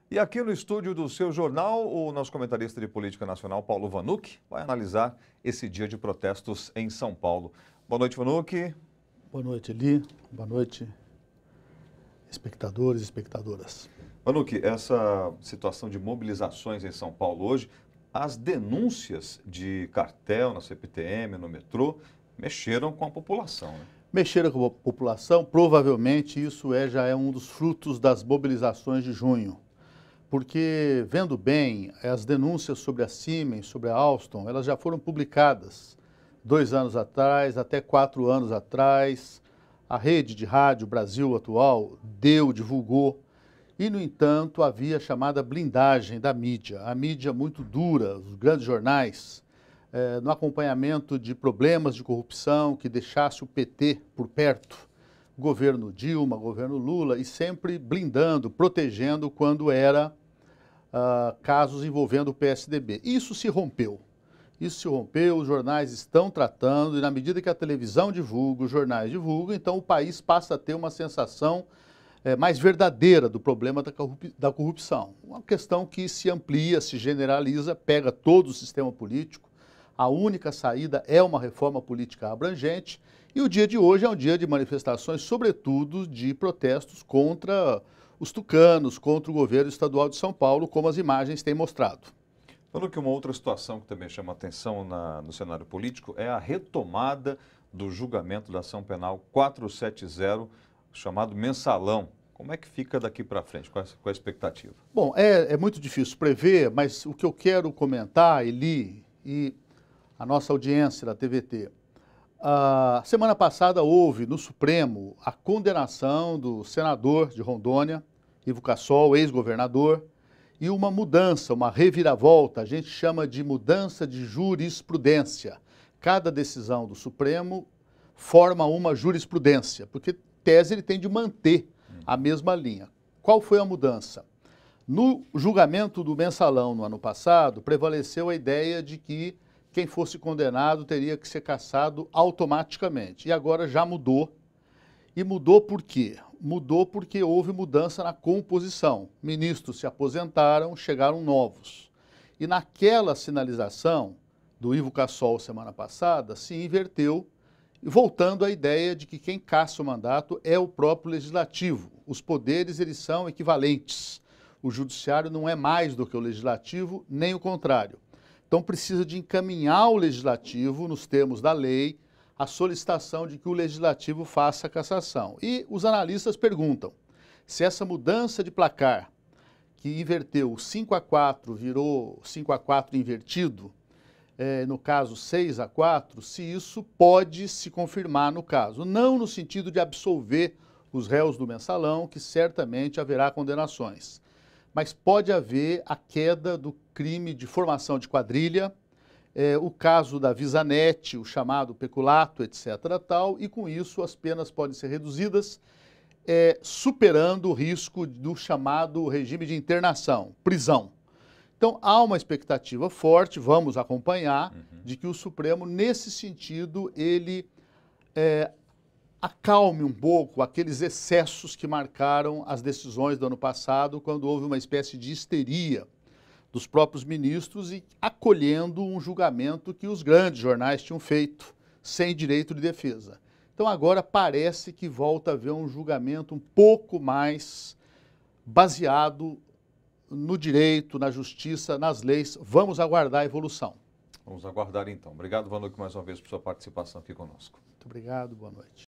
E aqui no estúdio do seu jornal, o nosso comentarista de política nacional, Paulo Vanucchi, vai analisar esse dia de protestos em São Paulo. Boa noite, Vanucchi. Boa noite, Eli. Boa noite, espectadores e espectadoras. Vanucchi, essa situação de mobilizações em São Paulo hoje, as denúncias de cartel na CPTM, no metrô, mexeram com a população, né? Mexeram com a população, provavelmente isso já é um dos frutos das mobilizações de junho. Porque, vendo bem, as denúncias sobre a Siemens, sobre a Alstom, elas já foram publicadas 2 anos atrás, até 4 anos atrás. A rede de rádio Brasil Atual divulgou. E, no entanto, havia a chamada blindagem da mídia. A mídia muito dura, os grandes jornais, no acompanhamento de problemas de corrupção que deixasse o PT por perto. Governo Dilma, governo Lula, e sempre blindando, protegendo quando era casos envolvendo o PSDB. Isso se rompeu. Isso se rompeu, os jornais estão tratando, e na medida que a televisão divulga, os jornais divulgam, então o país passa a ter uma sensação mais verdadeira do problema da corrupção. Uma questão que se amplia, se generaliza, pega todo o sistema político. A única saída é uma reforma política abrangente, e o dia de hoje é um dia de manifestações, sobretudo de protestos contra os tucanos, contra o governo estadual de São Paulo, como as imagens têm mostrado. Falando que uma outra situação que também chama atenção no cenário político é a retomada do julgamento da ação penal 470, chamado mensalão. Como é que fica daqui para frente? Qual a expectativa? Bom, é muito difícil prever, mas o que eu quero comentar, Eli, e a nossa audiência da TVT, a semana passada houve no Supremo a condenação do senador de Rondônia, Ivo Cassol, ex-governador, e uma mudança, uma reviravolta, a gente chama de mudança de jurisprudência. Cada decisão do Supremo forma uma jurisprudência, porque tese ele tem de manter a mesma linha. Qual foi a mudança? No julgamento do mensalão no ano passado, prevaleceu a ideia de que quem fosse condenado teria que ser cassado automaticamente. E agora já mudou. E mudou por quê? Mudou porque houve mudança na composição. Ministros se aposentaram, chegaram novos. E naquela sinalização do Ivo Cassol semana passada, se inverteu, voltando à ideia de que quem caça o mandato é o próprio legislativo. Os poderes, eles são equivalentes. O judiciário não é mais do que o legislativo, nem o contrário. Então precisa de encaminhar o legislativo, nos termos da lei, a solicitação de que o legislativo faça a cassação. E os analistas perguntam se essa mudança de placar, que inverteu 5-4, virou 5-4 invertido, no caso 6-4, se isso pode se confirmar no caso. Não no sentido de absolver os réus do mensalão, que certamente haverá condenações, mas pode haver a queda do crime de formação de quadrilha, o caso da Visanet, o chamado peculato, etc. tal, e com isso as penas podem ser reduzidas, superando o risco do chamado regime de internação, prisão. Então há uma expectativa forte, vamos acompanhar, de que o Supremo, nesse sentido, ele acalme um pouco aqueles excessos que marcaram as decisões do ano passado, quando houve uma espécie de histeria dos próprios ministros e acolhendo um julgamento que os grandes jornais tinham feito, sem direito de defesa. Então agora parece que volta a haver um julgamento um pouco mais baseado no direito, na justiça, nas leis. Vamos aguardar a evolução. Vamos aguardar então. Obrigado, Vanucchi, mais uma vez por sua participação aqui conosco. Muito obrigado, boa noite.